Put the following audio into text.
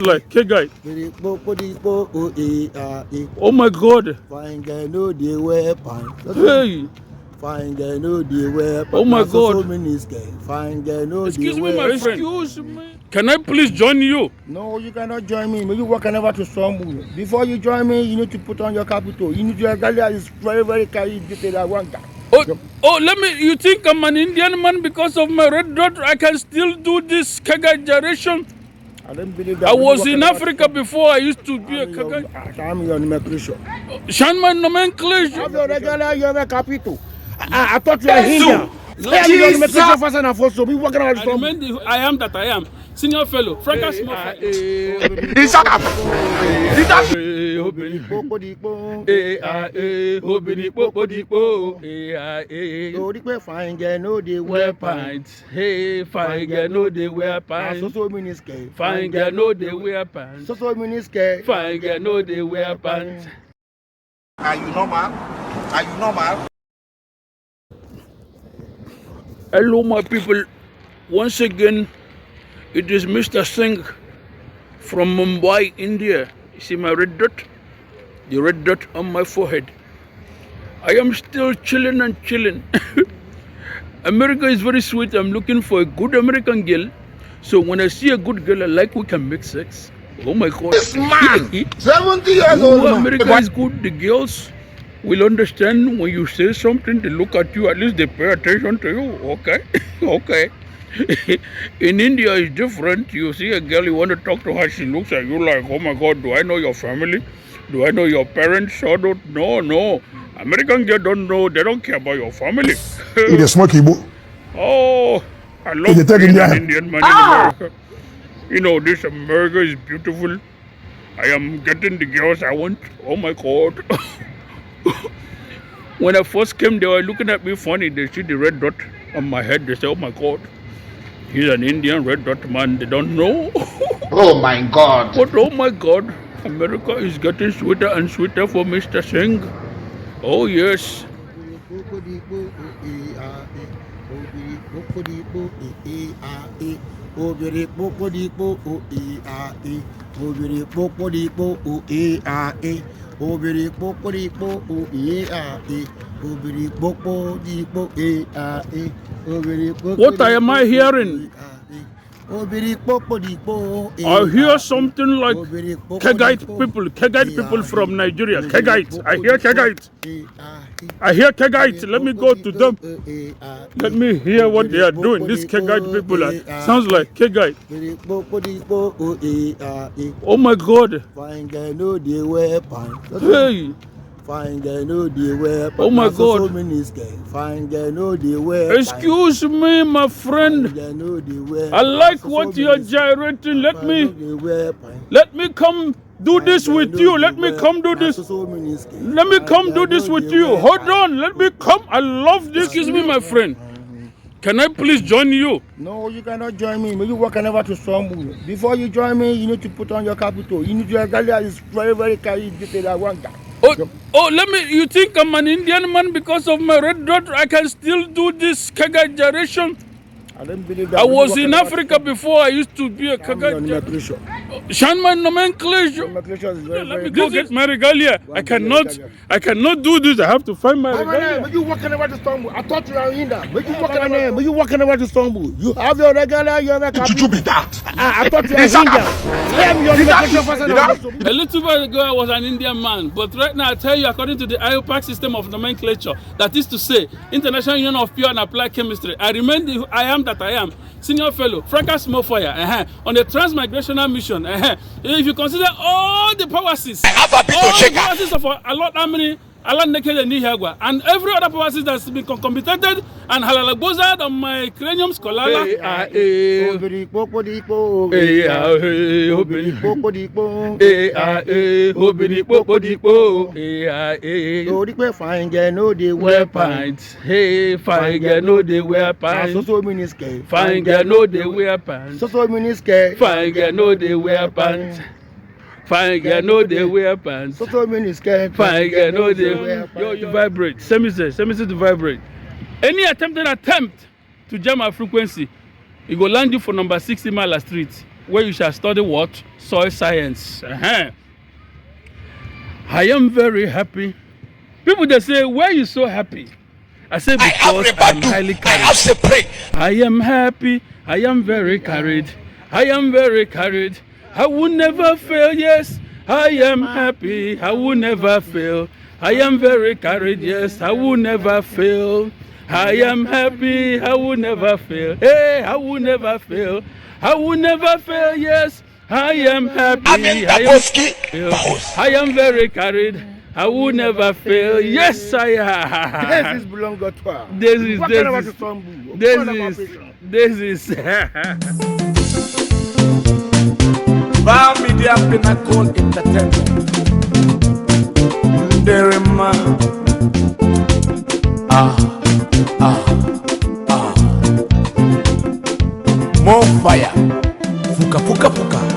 Like Kegite. Oh my God. Fine girl, no they wear pants. Hey. Fine girl, no they wear pants. Oh my God. Fine girl, no Excuse they me, wear my friend. Excuse me. Can I please join you? No, you cannot join me. You walk over to Sambu. Before you join me, you need to put on your capital. You need to Galia is very, very carry detail. I want that. Let me. You think I'm an Indian man because of my red dot? I can still do this Kegite Gyration. I don't believe that. I was in Africa before. I used to be a Kegite. I'm your nomenclature. Shan my nomenclature. I'm your regular. You have a capital. I thought you were Hindu. I am your nomenclature first and foremost. So we walking around. I am that I am. Senior fellow, fracas small. Fine girl, no they wear pants. Hey, fine girl, no they wear pants. So miniskirt. Fine girl, no they wear pants. So miniskirt. Fine girl, no they wear pants. Are you normal? Are you normal? Hello, my people. Once again, it is Mr. Singh from Mumbai, India. You see my red dot? The red dot on my forehead. I am still chilling and chilling. America is very sweet. I'm looking for a good American girl. So when I see a good girl I like, we can make sex. Oh my God. This man, 70 years old. America is good. The girls will understand when you say something. They look at you. At least they pay attention to you. Okay. Okay. In India, it's different. You see a girl, you want to talk to her, she looks at you like, oh my God, do I know your family? Do I know your parents? No. American girls don't know, they don't care about your family. It is smoky, bro. Oh, I love being an Indian man in America. You know, this America is beautiful. I am getting the girls I want. Oh my God. When I first came, they were looking at me funny. They see the red dot on my head. They say, oh my God. He's an Indian red dot man. They don't know. Oh my God. But oh my God, America is getting sweeter and sweeter for Mr. Singh. Oh yes. What am I hearing? I hear something like Kegite people from Nigeria. Kegite. I hear Kegite. Let me go to them. Let me hear what they are doing. These Kegite people sounds like Kegite. Oh my God. Hey. Fine girl, no they wear. Oh my God. Fine girl, no they wear. Excuse me, my friend. I like what you are gyrating. Let me come do this with you. Let me come do this. Let me come do this with you. Hold on. Let me come. I love this. Excuse me, my friend. Can I please join you? No, you cannot join me. You walk over to Sambu. Before you join me, you need to put on your capital. You need to Galia is very, very carry detail. I want that. Let me. You think I'm an Indian man because of my red dot? I can still do this Kegite Gyration. I don't believe that. I was in Africa before. I used to be a Kegite. Shan my nomenclature. Let me go get my regalia. I cannot do this. I have to find my regalia. You walking over to Istanbul. I thought you were in there. You walking over to Istanbul. You have your regalia. You have a capital. Did you be that? I thought you were in there. I am your nomenclature first and foremost. A little while ago, I was an Indian man, but right now I tell you, according to the IUPAC system of nomenclature, that is to say, International Union of Pure and Applied Chemistry, I remain the I am that I am, senior fellow, fracas small fire, on the transmigrational mission. If you consider all the powers, of a lot how many and every other powers that's been concomitant and halalabozad on my cranium scholala. Fine girl, no they wear pants. Hey, fine girl, no they wear pants. So miniskirt. Fine girl, no they wear pants. So miniskirt. Fine girl, no they wear pants. Fine girl, no they wear pants. So miniskirt. Fine girl, no they wear pants. You vibrate. Send me to vibrate. Any attempt to jam our frequency, it will land you for number 60 Mile Street. where you shall study what? Soil science. I am very happy. People they say, why are you so happy? I say because I am highly carried. I am happy. I am very carried. I am very carried. I will never fail. Yes, I am happy. I will never fail. I am very carried. Yes, I will never fail. I am happy. I will never fail. Hey, I will never fail. I will never fail. Yes, I am happy. I am very carried. I will never fail. Yes, I am. This is belong to her. This is. We4We Media Pinnacle Entertainment. Derema. More fire. Fuka.